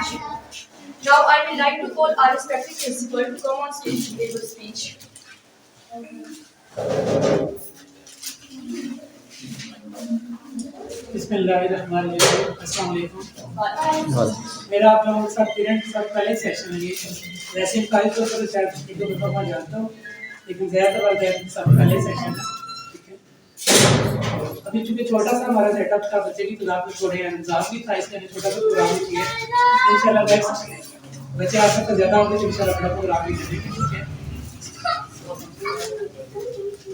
action. Now I will like to call our respected principal to come on stage to give a speech. बिस्मिल्लाहिर्रहमानिर्रहीम। अस्सलाम वालेकुम। मेरा आप लोगों के साथ पेरेंट्स के साथ पहले सेशन है ये। वैसे इनकारी तौर पर शायद एक दो दफ़ा मैं जानता हूँ, लेकिन ज़्यादातर वालिदैन के साथ पहले सेशन है। ठीक है, अभी चूँकि छोटा सा हमारा सेटअप था, बच्चे की क्लास में थोड़े इंतजाम भी था, इसलिए छोटा सा प्रोग्राम भी किया। इंशाल्लाह बच्चे आ सकते ज़्यादा होंगे तो इंशाल्लाह बड़ा प्रोग्राम भी करेंगे। ठीक है,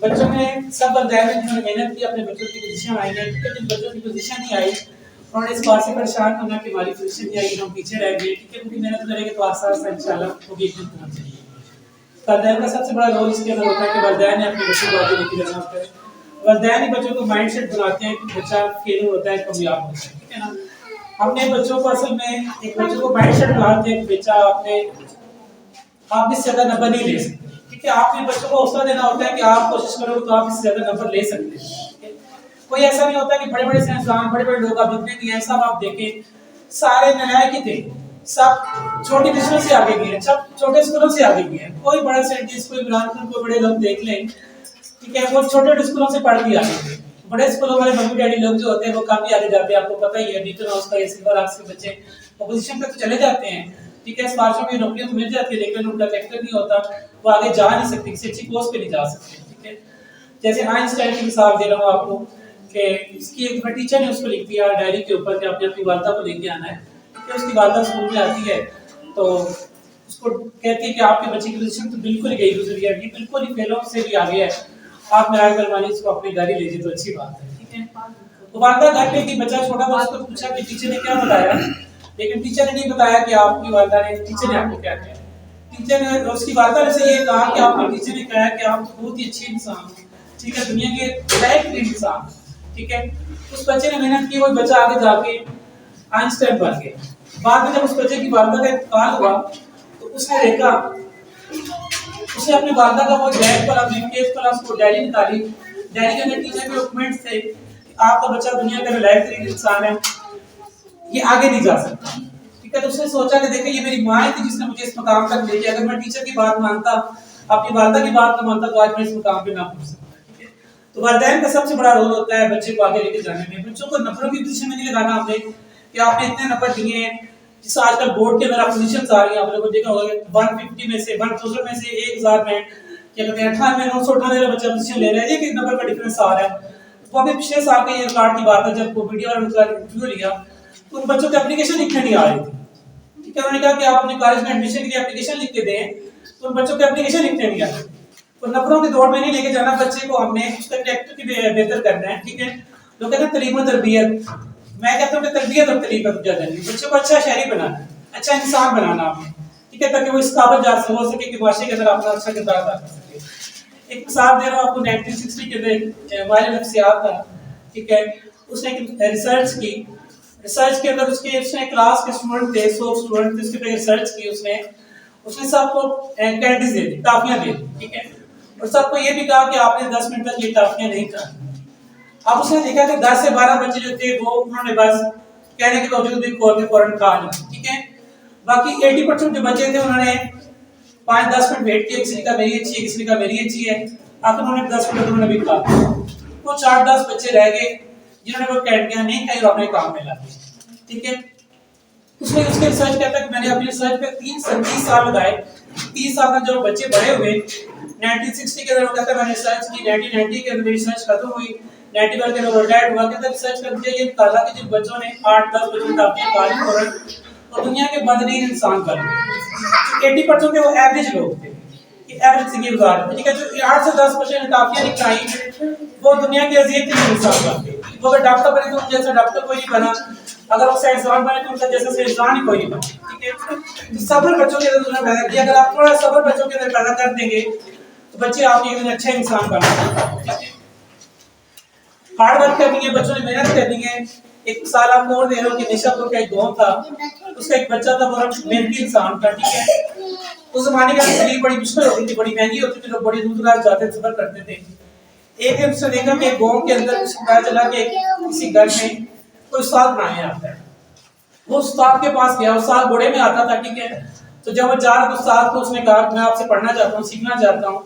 बच्चों में सब वालिदैन ने जिन्होंने मेहनत की अपने बच्चों की पोजीशन आई है, क्योंकि जिन बच्चों की पोजीशन नहीं आई उन्होंने इस बात से परेशान होना कि हमारी पोजीशन नहीं आई, हम पीछे रह गए। ठीक है, उनकी मेहनत करेंगे तो आसार से इंशाल्लाह वो भी एक दिन पहुंच जाएंगे। वालिदैन का सबसे बड़ा रोल इसके अंदर होता है कि वालिदैन ने अपने बच्चों को आगे लेके जाना होता है। वालिदैन ही बच्चों को माइंड सेट बनाते हैं कि बच्चा फेल होता है, कामयाब होता है। ठीक है ना, हमने बच्चों को असल में एक बच्चों को माइंड सेट बनाते हैं कि बच्चा आप इससे ज्यादा नंबर नहीं ले सकते। ठीक है, आपने बच्चों को हौसला देना होता है कि आप कोशिश करोगे तो आप इससे ज्यादा नंबर ले सकते हैं। कोई ऐसा नहीं होता कि बड़े बड़े साइंसदान बड़े बड़े लोग आप जितने भी हैं सब आप देखें सारे नालायक ही थे, सब छोटी डिस्ट्रिक्ट से आगे गए, सब छोटे स्कूलों से आगे गए। कोई बड़ा साइंटिस्ट कोई इमरान खान कोई बड़े लोग देख लें, ठीक है, वो छोटे स्कूलों से पढ़ के आगे गए। बड़े स्कूलों वाले मम्मी डैडी लोग जो होते हैं वो काफी आगे जाते हैं, आपको पता ही है। डीटन हाउस का ये सिल्वर आर्ट्स के बच्चे पोजीशन पे तो चले जाते हैं। ठीक है, सिफारिशों में नौकरियां तो मिल जाती है, लेकिन उनका कैरेक्टर नहीं होता, वो आगे जा नहीं सकते, किसी अच्छी पोस्ट पे नहीं जा सकते। ठीक है, जैसे आइंस्टाइन की मिसाल दे रहा हूँ आपको कि इसकी एक टीचर ने उसको लिख दिया डायरी के ऊपर कि आपने अपनी वालदा को लेके आना है। ठीक है, उसकी वालदा स्कूल में आती है तो उसको कहती है कि आपके बच्चे की पोजीशन तो बिल्कुल ही गई गुजरी है, ये बिल्कुल ही फेलों से भी आगे है, आप मेरा करवानी इसको अपनी घर ही ले जाए तो अच्छी बात है। ठीक है, तो वालदा घर पे कि बच्चा छोटा था, उसको पूछा कि टीचर ने क्या बताया, लेकिन टीचर ने नहीं बताया कि आपकी वालदा ने टीचर ने आपको क्या कहा। टीचर ने उसकी वालदा ने से ये कहा कि आपके टीचर ने कहा कि आप बहुत ही अच्छे इंसान हैं। ठीक है, दुनिया के लायक इंसान। ठीक है, उस बच्चे ने मेहनत की, वो बच्चा आगे जाके आइंस्टाइन बन गया। बाद में जब उस बच्चे की वालदा का इंतकाल हुआ तो उसने देखा, उसने अपनी वालदा का वो बैग पर अपनी केस पर उसको डायरी निकाली, डायरी के अंदर टीचर के डॉक्यूमेंट्स थे, आपका बच्चा दुनिया का लायक इंसान है, ये आगे नहीं जा सकता। ठीक है, तो उसने सोचा कि देखिए ये मेरी माँ थी जिसने मुझे इस मकाम तक ले गया, अगर मैं टीचर की बात मानता अपनी वालदा की बात न मानता तो आज मैं इस मकाम पे ना पहुंच सकता। ठीक है, तो वालिदैन का सबसे बड़ा रोल होता है बच्चे को आगे लेके जाने में। बच्चों को नंबरों की पोजीशन में नहीं लगाना आपने कि आपने इतने नंबर दिए हैं। जिस आजकल बोर्ड के अंदर पोजीशंस आ रही हैं, आप लोगों ने देखा होगा 150 में से 1000 में से 1000 में क्या कहते हैं 98 वाला बच्चा पोजीशन ले रहा है, एक नंबर का डिफरेंस आ रहा है। तो अभी पिछले साल के ये रिकॉर्ड की बात है, जब वो मीडिया वालों ने इंटरव्यू लिया तो उन बच्चों की एप्लीकेशन लिखने नहीं आ रही थी। ठीक है, उन्होंने कहा कि आप अपने कॉलेज में एडमिशन के लिए एप्लीकेशन लिख के दें, तो उन बच्चों की एप्लीकेशन लिखने नहीं आ रही। तो नंबरों की दौड़ में नहीं लेके जाना बच्चे को, हमने उसका कैरेक्टर की बेहतर करना है। ठीक है, लोग कहते हैं तालीम और तरबियत, मैं कहता हूं कि तरबियत और तालीम पर ज्यादा नहीं, बच्चे को अच्छा शहरी बनाना, अच्छा इंसान बनाना आपने। ठीक है, ताकि वो इस काबिल जा हो सके कि माशरे के अंदर अपना अच्छा किरदार अदा कर सके। एक मिसाल दे रहा हूं आपको, 1960 के अंदर वालिद नफ्सियात था। ठीक है, उसने एक रिसर्च की, रिसर्च के अंदर उसने क्लास के स्टूडेंट थे, 100 स्टूडेंट थे, उसके पे रिसर्च की उसने सबको कैंडीज दे दी, टॉफियां दे दी। ठीक है, और सबको ये भी कहा कि आपने 10 मिनट तक ये टॉफियां नहीं खानी। अब उसने देखा कि 10 से 12 बच्चे जो थे वो उन्होंने बस कहने के बावजूद भी खोल के फौरन खा ली। ठीक है, बाकी 80% जो बच्चे थे उन्होंने 5-10 मिनट वेट किया, किसी का मेरी अच्छी है, किसी का मेरी अच्छी है, आखिर उन्होंने 10 मिनट उन्होंने भी खा। कुछ 8-10 बच्चे रह गए जिन्होंने वो कैंडियां नहीं खाई और अपने काम में लगे। ठीक है, उसने उसके रिसर्च कहता है कि मैंने अपनी रिसर्च पे 30 साल लगाए, 30 साल तक जब बच्चे बड़े हुए 1960 के अंदर वो कहता है मैंने रिसर्च की, 1990 के अंदर मेरी रिसर्च खत्म हुई, 91 के अंदर रिटायर्ड हुआ। कहता है रिसर्च कर मुझे ये निकाला कि जिन बच्चों ने 8-10 बच्चों टॉफियां खा ली और दुनिया के बदतरीन इंसान बन गए। 80% के वो एवरेज लोग थे, एवरेज जिंदगी गुजार रहे थे। ठीक है, जो 8 से 10% ने टॉफियां नहीं खाई वो दुनिया के अजीब इंसान बन गए। वो अगर डॉक्टर बने तो जैसा डॉक्टर कोई नहीं बना, अगर वो साइंसदान बने तो उनका जैसा साइंसदान ही कोई नहीं बना। ठीक है, तो सब्र बच्चों के अंदर उन्होंने पैदा किया, अगर आप थोड़ा सब्र बच्चों के अंदर पैदा कर देंगे तो बच्चे आपके एक अच्छे इंसान बनेंगे। हार्ड वर्क करनी है, बच्चों ने मेहनत करनी है। एक साल आपको और दे रहा हूं कि निशापुर का एक गांव था, उसका एक बच्चा था बड़ा मेहनती इंसान था। ठीक है, उस जमाने का तकलीफ बड़ी मुश्किल होती थी, बड़ी महंगी होती थी, लोग बड़ी दूर दराज जाते सफर करते थे। एक दिन उसने देखा कि गांव के अंदर उसको पता चला कि किसी घर में कोई साग बनाने आता है। وہ استاد کے پاس گیا، استاد گھوڑے میں آتا تھا، ٹھیک ہے. تو جب وہ جا رہا استاد کو اس نے کہا میں آپ سے پڑھنا چاہتا ہوں، سیکھنا چاہتا ہوں.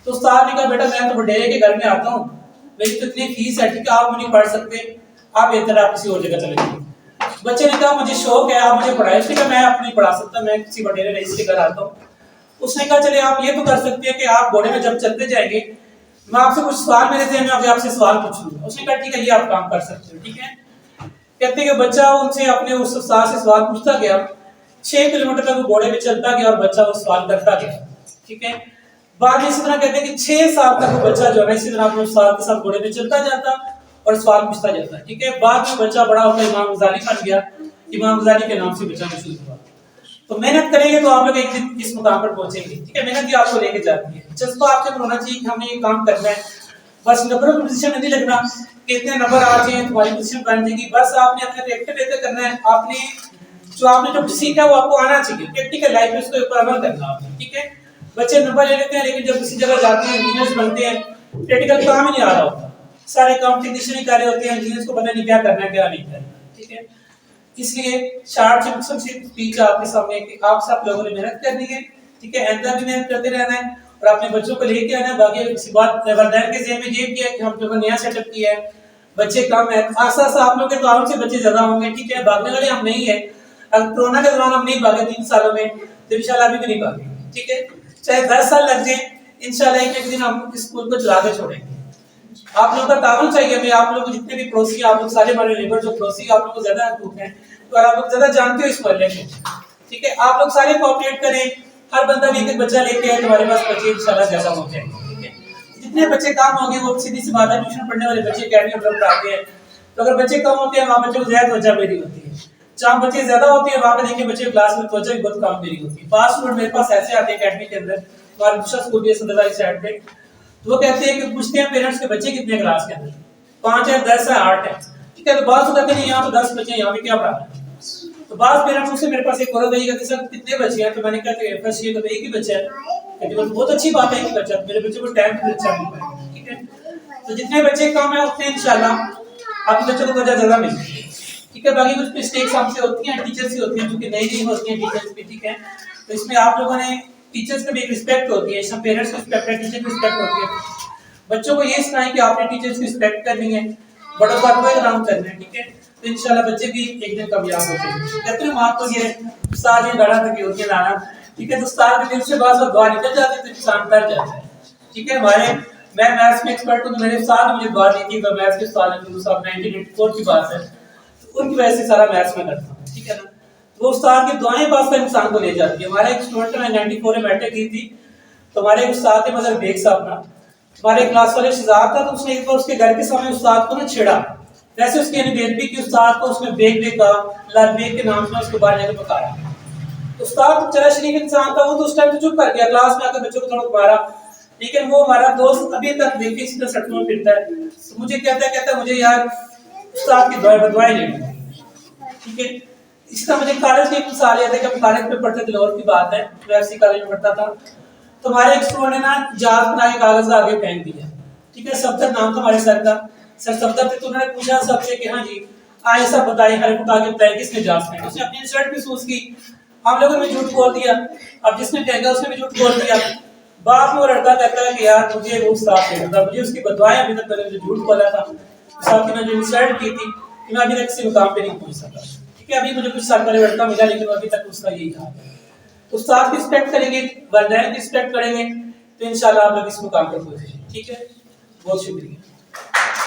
تو استاد نے کہا بیٹا میں تو وڈیرے کے گھر میں آتا ہوں، میری تو اتنی فیس ہے، ٹھیک ہے آپ مجھے پڑھ سکتے، آپ بہتر آپ کسی اور جگہ چلے جائیں. بچے نے کہا مجھے شوق ہے آپ مجھے پڑھائیں. اس نے کہا میں آپ نہیں پڑھا سکتا، میں کسی وڈیرے رئیس کے گھر آتا ہوں. اس نے کہا چلے آپ یہ تو کر سکتے ہیں کہ آپ گھوڑے میں جب چلتے جائیں گے میں آپ سے کچھ سوال میرے ذہن میں آپ سے سوال پوچھوں گا. اس نے کہا ٹھیک ہے یہ آپ کام کر سکتے ہو. ٹھیک ہے. کہتے ہیں کہ بچہ ان سے اپنے اس استاد سے سوال پوچھتا گیا، 6 کلومیٹر تک وہ گھوڑے میں چلتا گیا اور بچہ وہ سوال کرتا گیا. ٹھیک ہے. بعد میں اسی طرح کہتے ہیں کہ 6 سال تک وہ بچہ جو ہے اسی طرح اپنے استاد کے ساتھ گھوڑے میں چلتا جاتا اور سوال پوچھتا جاتا. ٹھیک ہے. بعد میں بچہ بڑا ہو کر امام غزالی بن گیا، امام غزالی کے نام سے بچہ مشہور ہوا. تو محنت کریں گے تو آپ لوگ ایک دن اس مقام پر پہنچیں گے. ٹھیک ہے. محنت ہی آپ کو لے کے جاتی ہے. جذبہ آپ کے اندر ہونا چاہیے کہ ہم نے یہ کام کرنا ہے. بس نمبروں کی پوزیشن میں نہیں لگنا کہ اتنے نمبر آ جائیں تمہاری پوزیشن بن جائے گی. بس آپ نے اپنے ریکٹر بہتر کرنا ہے. آپ نے جو سیکھا وہ آپ کو آنا چاہیے. پریکٹیکل لائف میں اس کے اوپر عمل کرنا آپ نے. ٹھیک ہے. بچے نمبر لے لیتے ہیں لیکن جب کسی جگہ جاتے ہیں انجینئرز بنتے ہیں پریکٹیکل کام ہی نہیں آ رہا ہوتا. سارے کام ٹیکنیشین ہی کر رہے ہوتے ہیں، انجینئرز کو پتہ نہیں کیا کرنا ہے کیا نہیں کرنا. ٹھیک ہے. اس لیے شارٹ سے اسپیچ آپ کے سامنے کہ آپ سب لوگوں نے محنت کرنی ہے. ٹھیک ہے. آئندہ بھی محنت کرتے رہنا ہے اور اپنے بچوں کو لے کے آنا ہے. باقی کسی بات والدین کے ذہن میں یہ بھی ہے کہ ہم جو نیا سیٹ اپ کیا ہے بچے کم ہیں، آسا آسا آپ لوگوں کے تعاون سے بچے زیادہ ہوں گے. ٹھیک ہے. بھاگنے والے ہم نہیں ہیں. اگر کورونا کے دوران ہم نہیں بھاگے 3 سالوں میں تو انشاءاللہ ابھی بھی نہیں بھاگیں گے. ٹھیک ہے. چاہے 10 سال لگ جائیں انشاءاللہ ایک دن ہم اس اسکول کو چلا کے چھوڑیں گے. آپ لوگوں کا تعاون چاہیے ہمیں. آپ لوگ جتنے بھی پڑوسی آپ لوگ سارے ہمارے لیبر جو پڑوسی آپ لوگ کو زیادہ حقوق ہیں تو آپ لوگ زیادہ جانتے ہو اس محلے کو. ٹھیک ہے. آپ لوگ سارے کوآپریٹ کریں. ہر بندہ بھی ایک بچہ لے کے آئے تمہارے پاس بچے انشاءاللہ زیادہ ہو جائیں گے. ٹھیک ہے. جتنے بچے کام ہوں گے وہ سیدھی سی بات ہے ٹیوشن پڑھنے والے بچے اکیڈمی میں پڑھاتے ہیں تو اگر بچے کم ہوتے ہیں وہاں بچوں کو زیادہ توجہ میری ہوتی ہے. جہاں بچے زیادہ ہوتے ہیں وہاں پہ دیکھیں بچے کلاس میں توجہ بھی بہت کم میری ہوتی ہے. 5 اسٹوڈنٹ میرے پاس ایسے آتے ہیں اکیڈمی کے اندر ہمارا دوسرا اسکول بھی ہے صدر والی سائڈ پہ. تو وہ کہتے ہیں کہ پوچھتے ہیں پیرنٹس کے بچے کتنے کلاس کے اندر 5 ہے 10 ہے 8 ہے. ٹھیک ہے. تو بعض تو کہتے ہیں یہاں تو 10 بچے ہیں یہاں پہ کیا پڑھا ہے. تو بعض پیرنٹس سے میرے پاس ایک اور بھائی کہتے سر کتنے بچے ہیں تو میں نے کہا کہ فرسٹ ایئر کا ایک ہی بچہ ہے. کہتے ہیں بہت اچھی بات ہے ایک ہی بچہ میرے بچے کو ٹائم پہ اچھا مل پائے. ٹھیک ہے. تو جتنے بچے کم ہیں اتنے انشاءاللہ آپ کے بچوں کو توجہ زیادہ ملتی ہے. ٹھیک ہے. باقی کچھ مسٹیکس ہم سے ہوتی ہیں ٹیچرز سے ہوتی ہیں کیونکہ نئی نئی ہوتی ہیں ٹیچرز بھی. ٹھیک ہے. تو اس میں آپ لوگوں نے ٹیچرز کا بھی ایک رسپیکٹ ہوتی ہے. اس میں پیرنٹس کی رسپیکٹ ہے ٹیچر کی رسپیکٹ ہوتی ہے. بچوں کو یہ سکھائیں کہ آپ نے ٹیچرز کی رسپیکٹ کرنی ہے بڑوں کا احترام کرنا ہے. ٹھیک ہے. تو انشاءاللہ بچے بھی ایک دن کامیاب ہو جائیں گے. کہتے ہیں ماں کو یہ استاد یہ گڑا تک ہوتی ہے لانا. ٹھیک ہے. تو استاد کے دل سے بعض وقت دعا نکل جاتی ہے تو انسان ڈر جاتا ہے. ٹھیک ہے. میں میتھس میں ایکسپرٹ ہوں تو میرے استاد نے مجھے دعا دی تھی تو میتھس کے استاد نے صاحب 1984 کی بات ہے ان کی وجہ سے سارا میتھس میں کرتا ہوں. ٹھیک ہے نا. وہ استاد کی دعائیں پاس کر انسان کو لے جاتی ہے. ہمارا ایک اسٹوڈنٹ نے 94 میں میٹرک کی تھی تو ہمارے ایک استاد تھے مظہر بیگ صاحب نا ہمارے کلاس والے شہزاد تھا تو اس نے ایک بار اس کے گھر کے سامنے استاد کو نا چھیڑا. ویسے اس کی یعنی بےدبی کی استاد کو اس میں بیگ بیگ کا لال بیگ کے نام سے اس کو باہر جا کے پکارا. استاد چرا شریف انسان تھا وہ تو اس ٹائم تو چپ کر گیا کلاس میں آ کے بچوں کو تھوڑا مارا. لیکن وہ ہمارا دوست ابھی تک دیکھیں اسی طرح سڑکوں میں پھرتا ہے. تو مجھے کہتا ہے مجھے یار استاد کی دعائیں لینی. ٹھیک ہے. اس کا مجھے کالج کی ایک مثال یاد ہے کہ کالج میں پڑھتے تھے لاہور کی بات ہے میں ایف سی کالج میں پڑھتا تھا تو ہمارے ایک اسٹوڈنٹ نے نا جہاز بنا کے کاغذ آگے پھینک دیا. ٹھیک ہے. صفدر نام تھا ہمارے سر کا. سر صفدر تھے تو انہوں نے پوچھا سب سے کہ ہاں جی آئے سب بتائیں ہر ایک آگے بتائیں کس نے جہاز پھینکا. اس نے اپنی شرٹ بھی سوز کی ہم لوگوں نے جھوٹ بول دیا. اب جس نے پھینکا اس نے بھی جھوٹ بول دیا. بعد میں وہ لڑکا کہتا ہے کہ یار مجھے وہ استاد پھینکا تھا مجھے اس کی بدوائیں ابھی تک میں نے جھوٹ بولا تھا استاد کی میں جو انسلٹ کی تھی کہ میں ابھی تک کسی مقام پہ نہیں پہنچ سکا. ٹھیک ہے. ابھی مجھے کچھ سال پہلے لڑکا ملا لیکن ابھی تک اس کا یہی حال ہے. تو استاد کی رسپیکٹ کریں گے والدین کی رسپیکٹ کریں گے تو انشاءاللہ آپ لوگ اس مقام پر پہنچیں گے. ٹھیک ہے. بہت شکریہ.